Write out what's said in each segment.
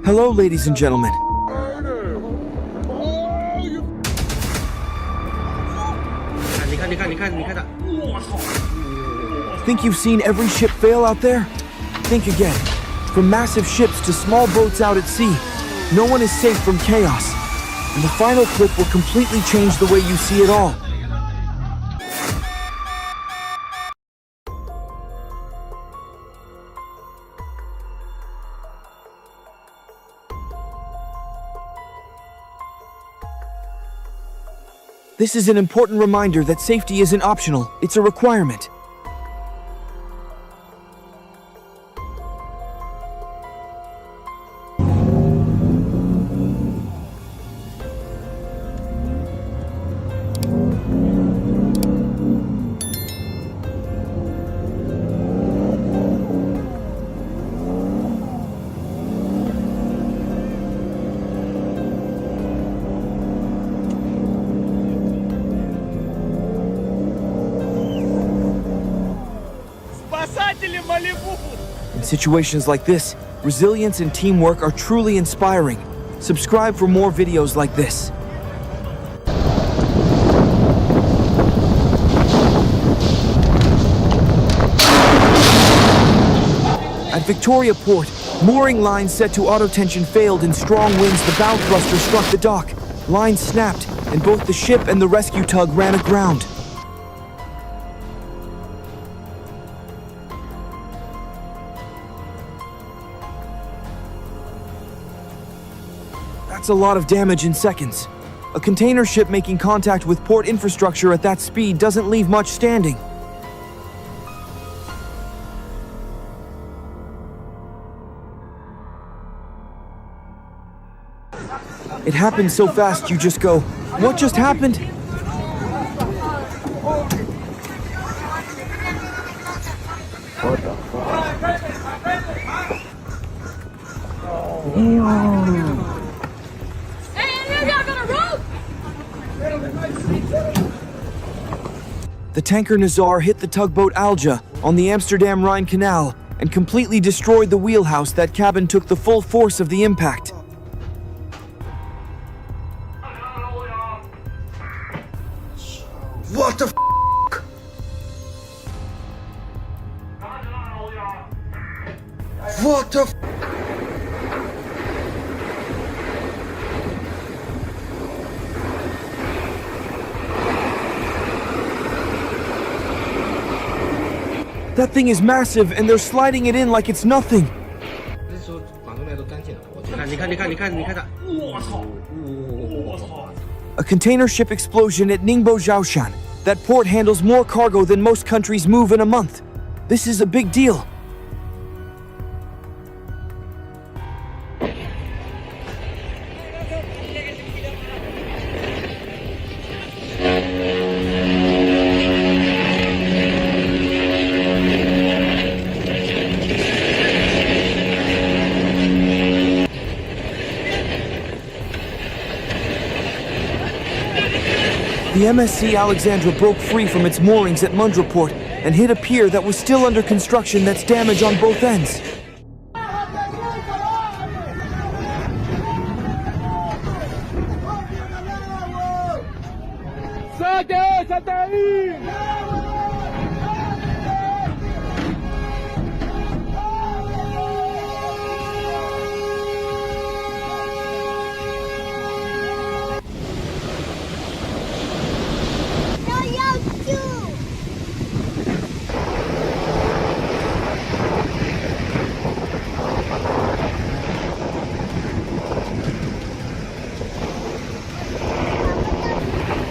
Hello, ladies and gentlemen. Think you've seen every ship fail out there? Think again. From massive ships to small boats out at sea, no one is safe from chaos. And the final clip will completely change the way you see it all. This is an important reminder that safety isn't optional, it's a requirement. In situations like this, resilience and teamwork are truly inspiring. Subscribe for more videos like this. At Victoria Port, mooring lines set to auto-tension failed in strong winds. The bow thruster struck the dock. Lines snapped, and both the ship and the rescue tug ran aground. That's a lot of damage in seconds. A container ship making contact with port infrastructure at that speed doesn't leave much standing. It happened so fast you just go, "What just happened?" What the fuck? The tanker Nazar hit the tugboat Alja on the Amsterdam Rhine Canal and completely destroyed the wheelhouse. That cabin took the full force of the impact. What the f***? What the f***? That thing is massive and they're sliding it in like it's nothing. A container ship explosion at Ningbo Zhaoshan. That port handles more cargo than most countries move in a month. This is a big deal. The MSC Alexandra broke free from its moorings at Mundra Port and hit a pier that was still under construction. That's damage on both ends.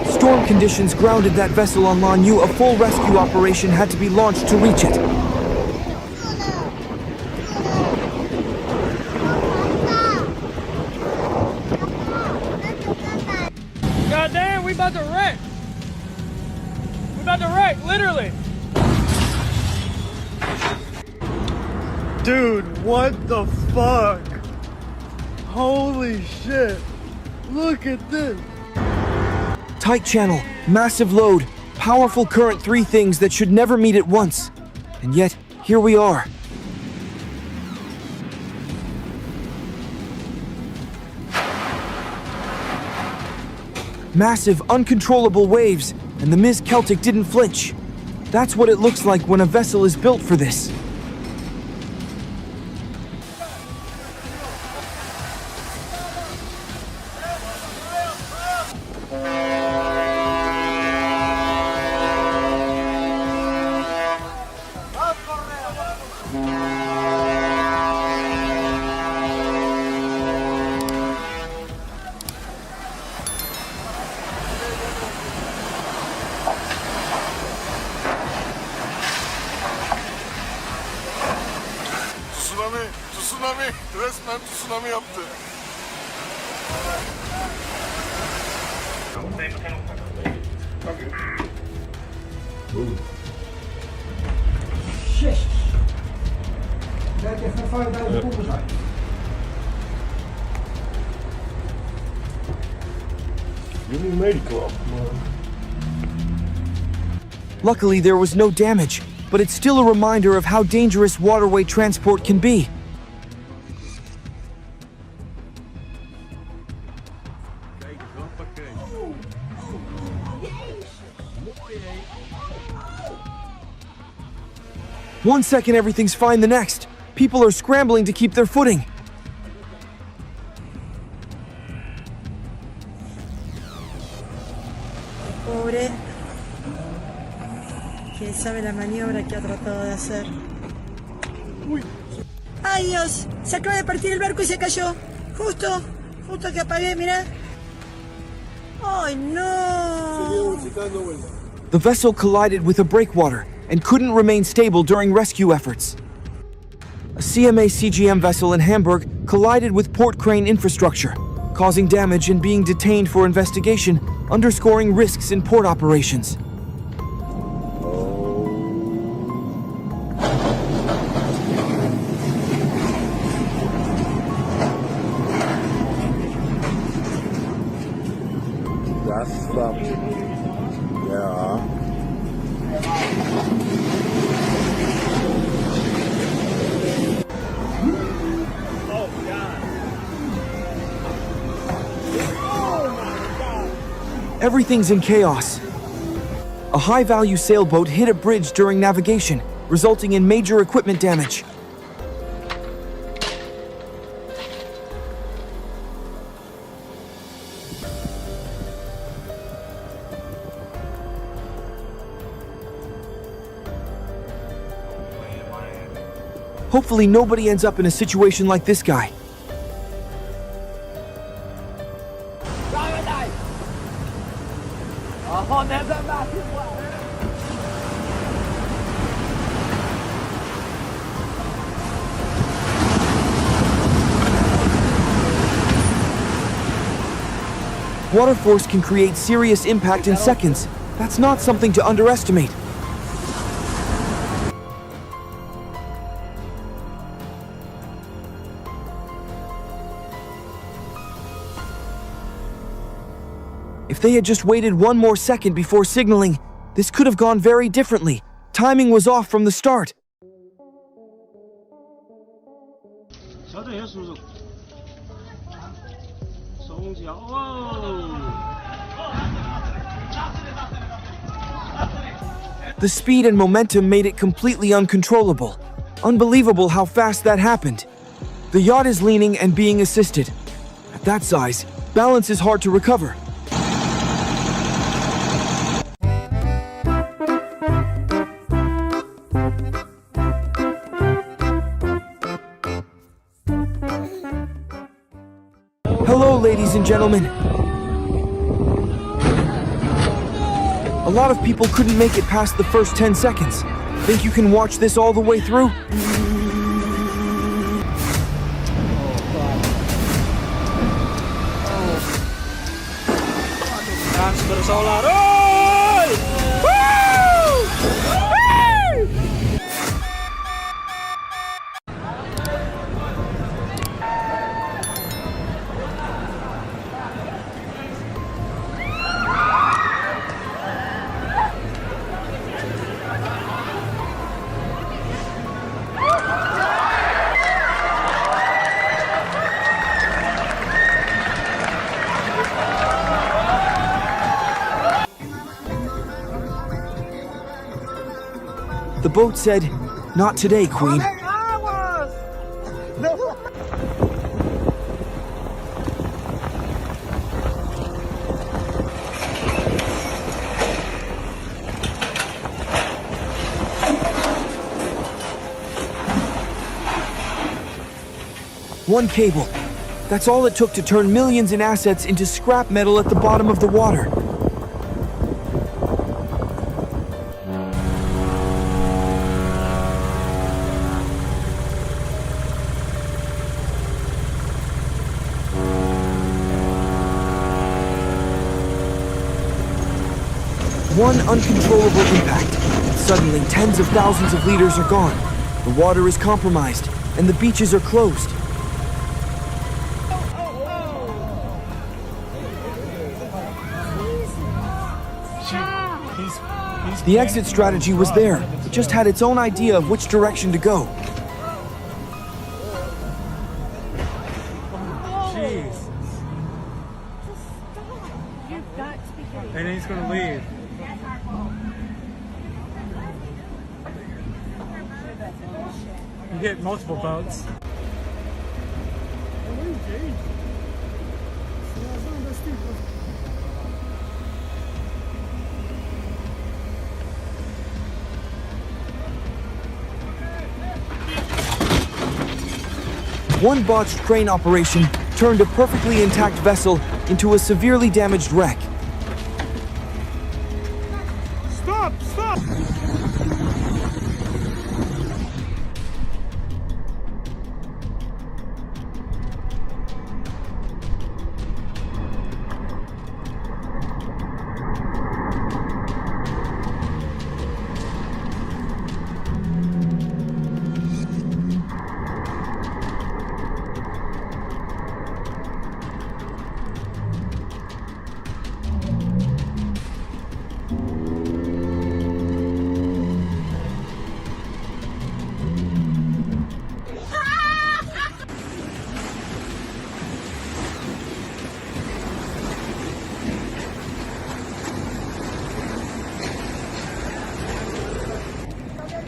Storm conditions grounded that vessel on Lanyu. A full rescue operation had to be launched to reach it. God damn, we about to wreck. We about to wreck, literally. Dude, what the fuck? Holy shit. Look at this. Tight channel, massive load, powerful current, three things that should never meet at once. And yet, here we are. Massive, uncontrollable waves, and the Ms. Celtic didn't flinch. That's what it looks like when a vessel is built for this. Tsunami, resmen tsunami yaptı. Luckily, there was no damage, but it's still a reminder of how dangerous waterway transport can be. One second everything's fine, the next. People are scrambling to keep their footing. Pobre. ¿Quién sabe la maniobra que ha tratado de hacer? ¡Ay, Dios! Se acaba de partir el barco y se cayó. Justo que apagué, mirá. ¡Ay, no! The vessel collided with a breakwater and couldn't remain stable during rescue efforts. A CMA-CGM vessel in Hamburg collided with port crane infrastructure, causing damage and being detained for investigation, underscoring risks in port operations. That's something. Yeah. Everything's in chaos. A high-value sailboat hit a bridge during navigation, resulting in major equipment damage. Hopefully nobody ends up in a situation like this guy. Water force can create serious impact in seconds. That's not something to underestimate. If they had just waited one more second before signaling, this could have gone very differently. Timing was off from the start. The speed and momentum made it completely uncontrollable. Unbelievable how fast that happened. The yacht is leaning and being assisted. At that size, balance is hard to recover. Hello, ladies and gentlemen. A lot of people couldn't make it past the first 10 seconds. Think you can watch this all the way through? The boat said, "Not today, Queen." One cable. That's all it took to turn millions in assets into scrap metal at the bottom of the water. One uncontrollable impact. Suddenly, tens of thousands of liters are gone. The water is compromised, and the beaches are closed. The exit strategy was there. It just had its own idea of which direction to go. Jeez. And then he's gonna leave. You get multiple boats. One botched crane operation turned a perfectly intact vessel into a severely damaged wreck. Stop! Stop!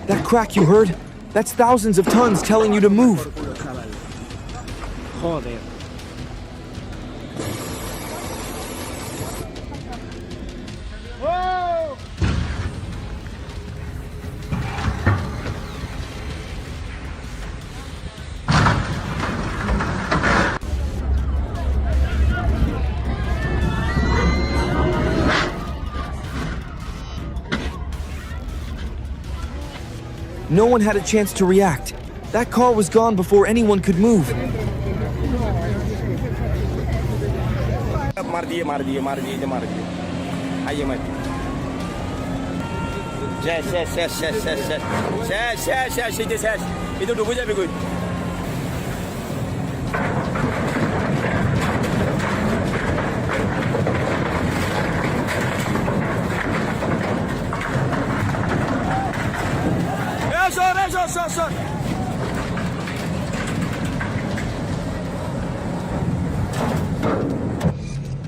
That crack you heard? That's thousands of tons telling you to move. No one had a chance to react. That car was gone before anyone could move.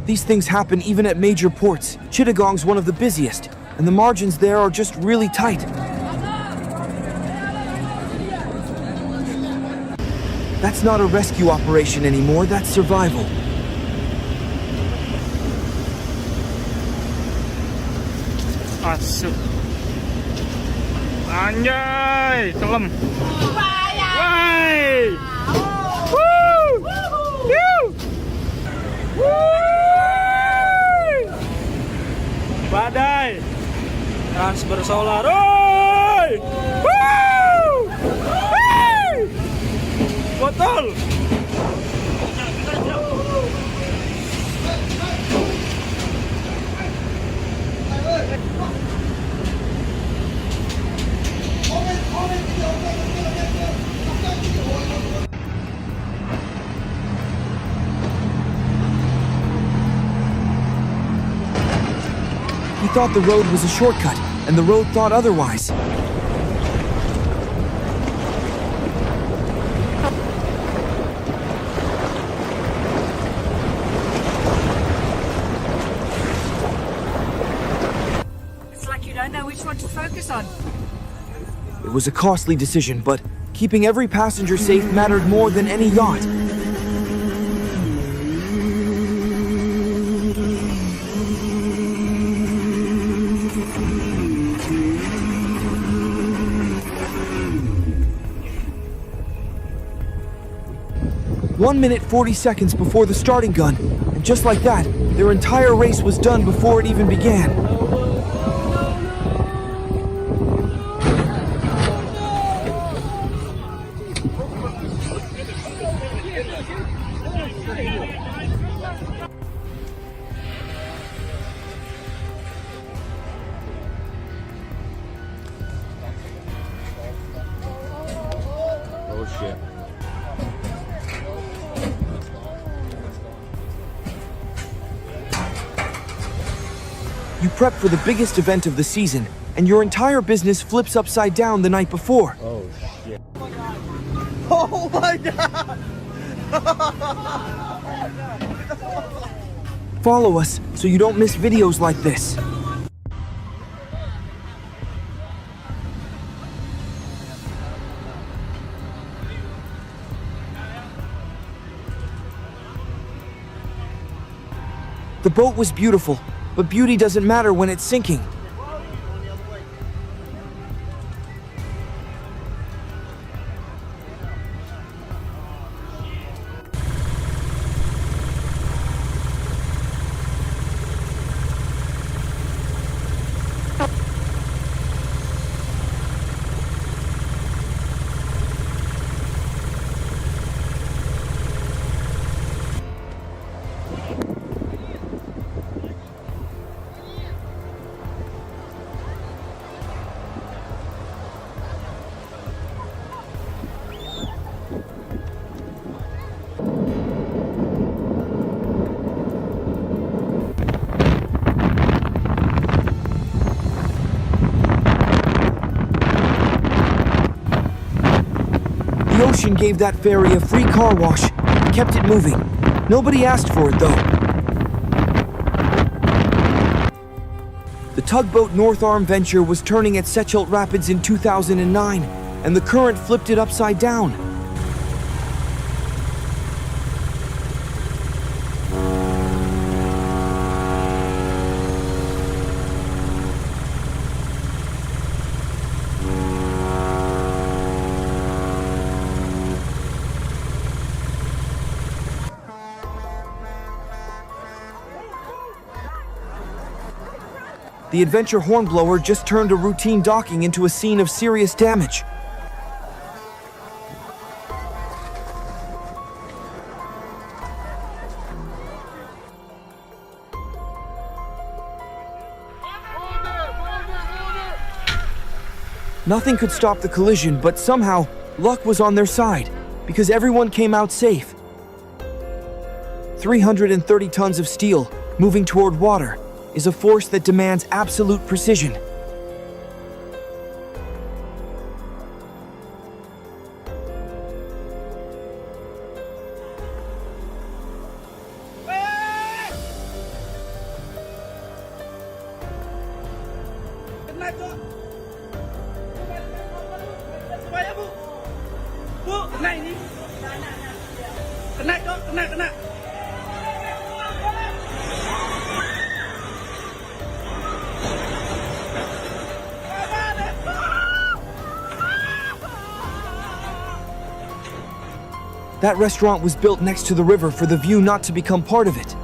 These things happen even at major ports. Chittagong's one of the busiest, and the margins there are just really tight. That's not a rescue operation anymore, that's survival. Asuk. Anjay, telam. Woi. Woo! Woo! Badai transfer solar. Oi! Woo! Hey! Botol. He thought the road was a shortcut, and the road thought otherwise. It's like you don't know which one to focus on. It was a costly decision, but keeping every passenger safe mattered more than any yacht. One minute 40 seconds before the starting gun, and just like that, their entire race was done before it even began. Oh shit. You prep for the biggest event of the season, and your entire business flips upside down the night before. Oh shit. Oh my god! Follow us so you don't miss videos like this. The boat was beautiful, but beauty doesn't matter when it's sinking. The ocean gave that ferry a free car wash and kept it moving. Nobody asked for it, though. The tugboat North Arm Venture was turning at Sechelt Rapids in 2009, and the current flipped it upside down. The Adventure Hornblower just turned a routine docking into a scene of serious damage. Nothing could stop the collision, but somehow, luck was on their side, because everyone came out safe. 330 tons of steel, moving toward water, is a force that demands absolute precision. Kena tu. Supaya bu. Bu, kena ini. Kena tu, kena. That restaurant was built next to the river for the view not to become part of it.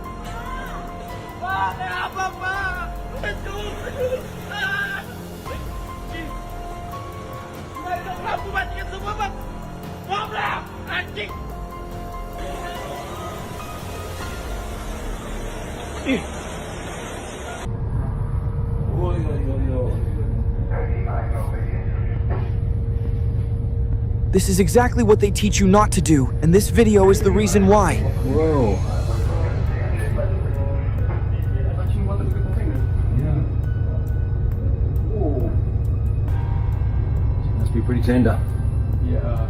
This is exactly what they teach you not to do, and this video is the reason why. Whoa. Must be pretty tender. Yeah.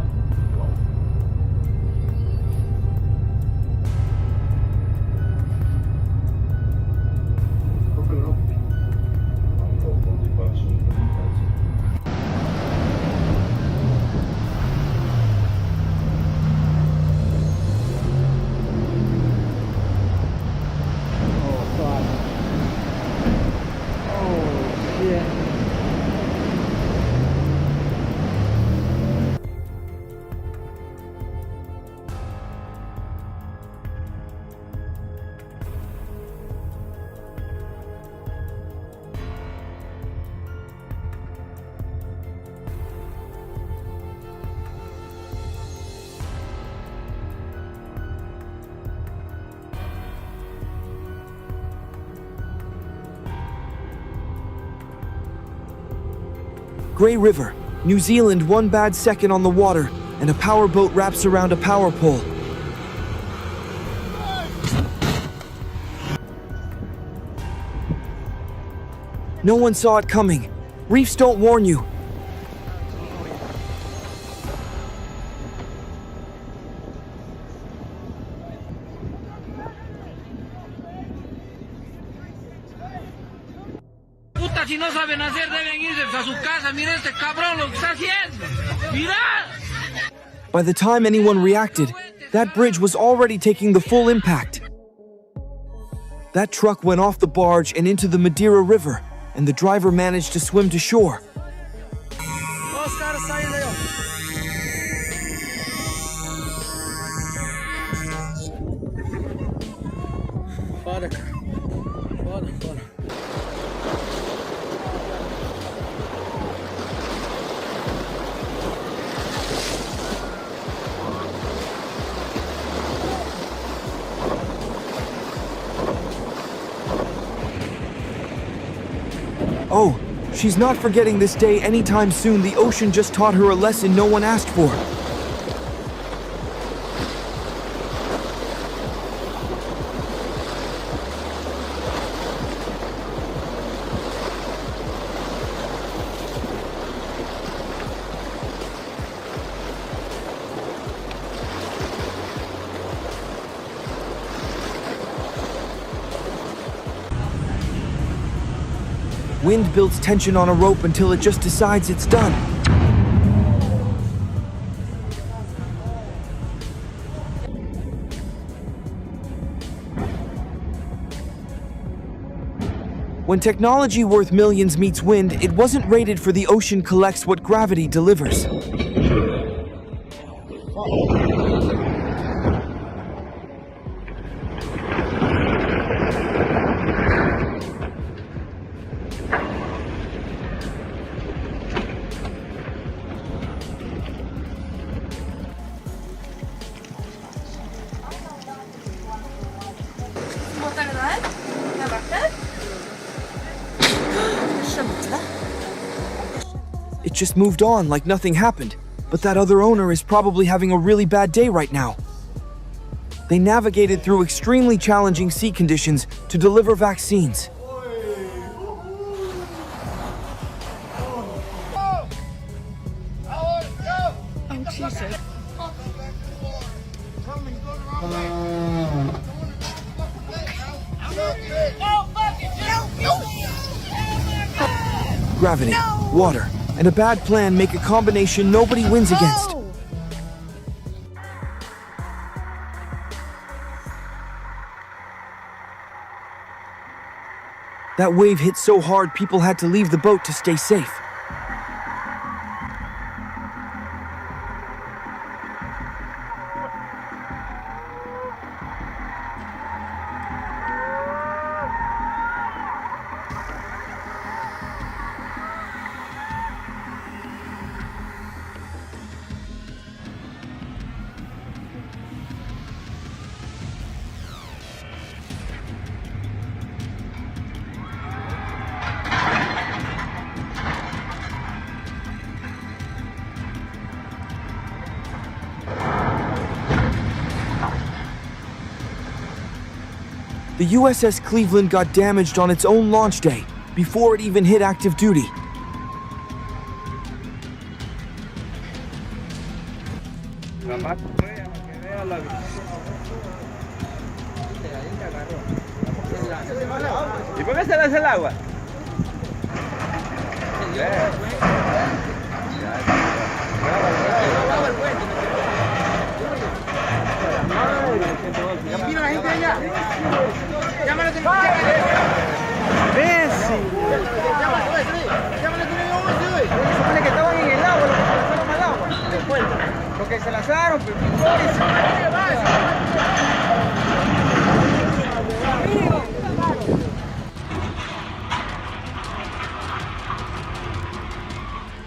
Grey River, New Zealand, one bad second on the water, and a powerboat wraps around a power pole. No one saw it coming. Reefs don't warn you. Puta, si no saben hacer, deben irse a su casa. Mira este cabrón lo que está haciendo. Mira. By the time anyone reacted, that bridge was already taking the full impact. That truck went off the barge and into the Madeira River, and the driver managed to swim to shore. Oh, she's not forgetting this day anytime soon. The ocean just taught her a lesson no one asked for. Wind builds tension on a rope until it just decides it's done. When technology worth millions meets wind, it wasn't rated for the ocean collects what gravity delivers. It just moved on like nothing happened, but that other owner is probably having a really bad day right now. They navigated through extremely challenging sea conditions to deliver vaccines. Gravity, water, and a bad plan make a combination nobody wins against. That wave hit so hard people had to leave the boat to stay safe. The USS Cleveland got damaged on its own launch day, before it even hit active duty. ¿Y por qué se le hace el agua? Vino la gente de allá. Llámale a tu Messi. Llámale a tu supone que estaban en el agua, los que se lanzaron al agua. Después, los que se lanzaron,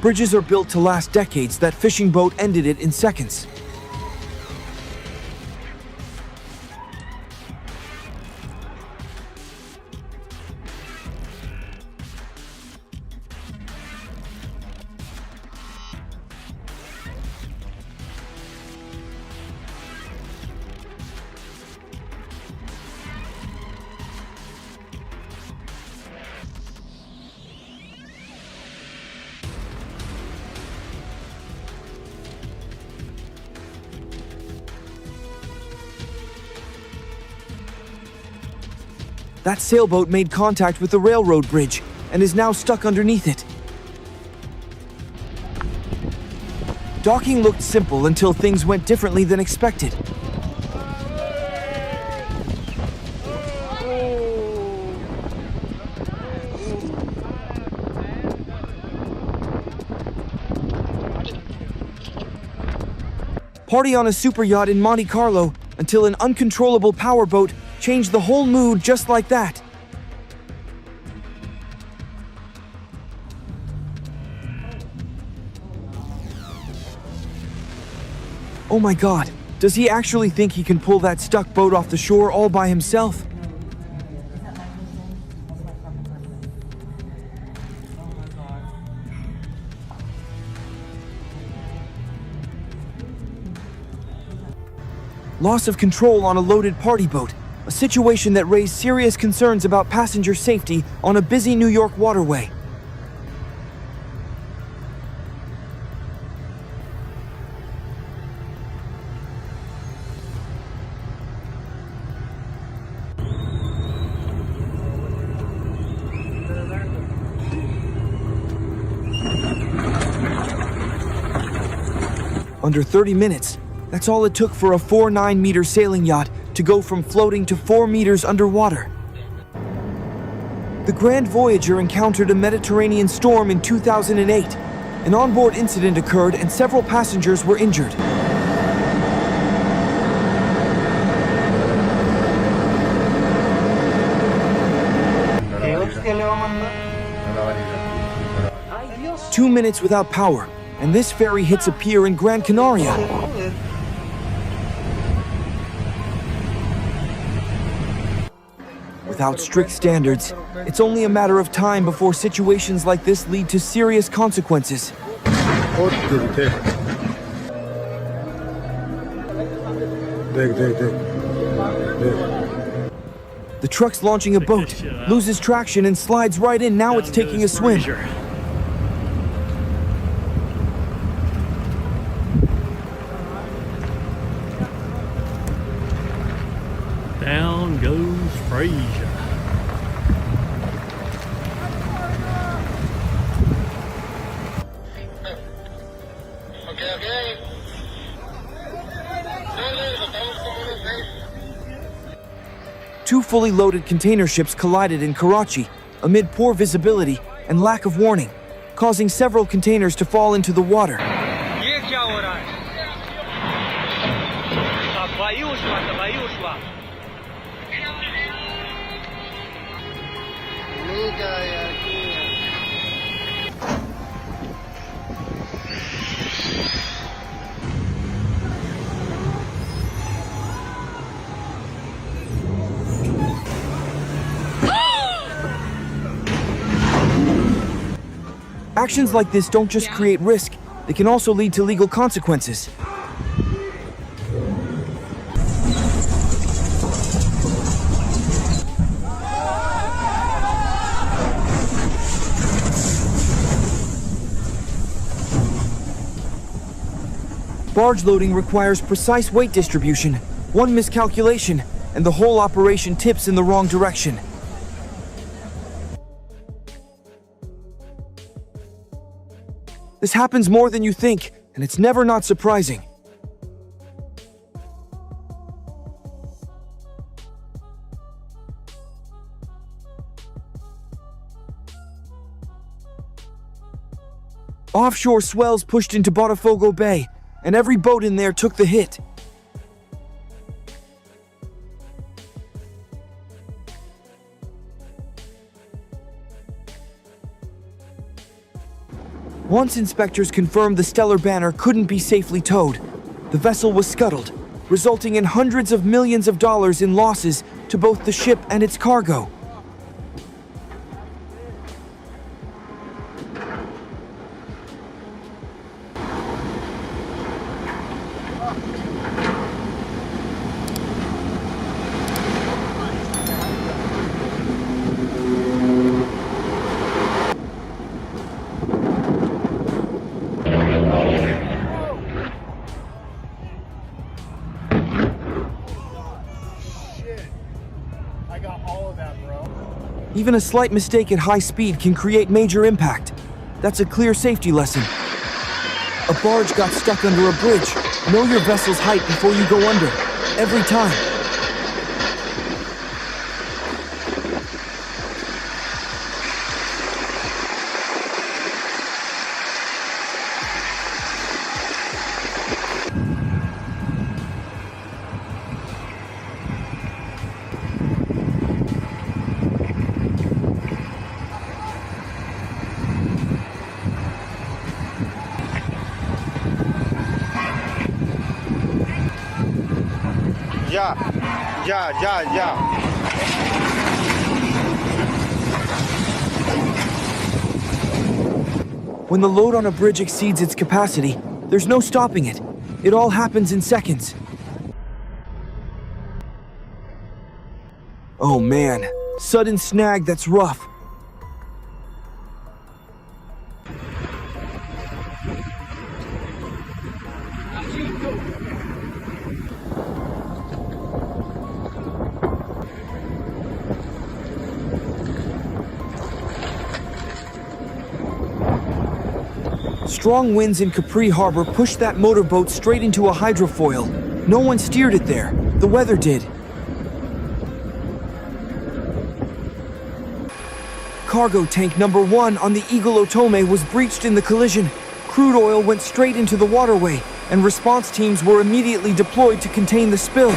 Bridges are built to last decades. That fishing boat ended it in seconds. That sailboat made contact with the railroad bridge and is now stuck underneath it. Docking looked simple until things went differently than expected. Party on a super yacht in Monte Carlo until an uncontrollable powerboat changed the whole mood just like that. Oh my god, does he actually think he can pull that stuck boat off the shore all by himself? Loss of control on a loaded party boat, a situation that raised serious concerns about passenger safety on a busy New York waterway. Under 30 minutes, that's all it took for a 4.9-meter sailing yacht to go from floating to 4 meters underwater. The Grand Voyager encountered a Mediterranean storm in 2008. An onboard incident occurred and several passengers were injured. Dios. 2 minutes without power, and this ferry hits a pier in Gran Canaria. Without strict standards, it's only a matter of time before situations like this lead to serious consequences. The truck's launching a boat, loses traction and slides right in. Now it's taking a swim. Down goes Frazier. Two fully loaded container ships collided in Karachi amid poor visibility and lack of warning, causing several containers to fall into the water. Actions like this don't just create risk, they can also lead to legal consequences. Barge loading requires precise weight distribution. One miscalculation, and the whole operation tips in the wrong direction. This happens more than you think, and it's never not surprising. Offshore swells pushed into Botafogo Bay, and every boat in there took the hit. Once inspectors confirmed the Stellar Banner couldn't be safely towed, the vessel was scuttled, resulting in hundreds of millions of dollars in losses to both the ship and its cargo. I got all of that, bro. Even a slight mistake at high speed can create major impact. That's a clear safety lesson. A barge got stuck under a bridge. Know your vessel's height before you go under. Every time. Ya. When the load on a bridge exceeds its capacity, there's no stopping it. It all happens in seconds. Oh man, sudden snag that's rough. Strong winds in Capri Harbor pushed that motorboat straight into a hydrofoil. No one steered it there. The weather did. Cargo tank number 1 on the Eagle Otome was breached in the collision. Crude oil went straight into the waterway, and response teams were immediately deployed to contain the spill.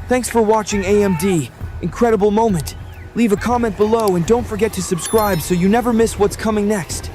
Thanks for watching AMD. Incredible moment. Leave a comment below and don't forget to subscribe so you never miss what's coming next.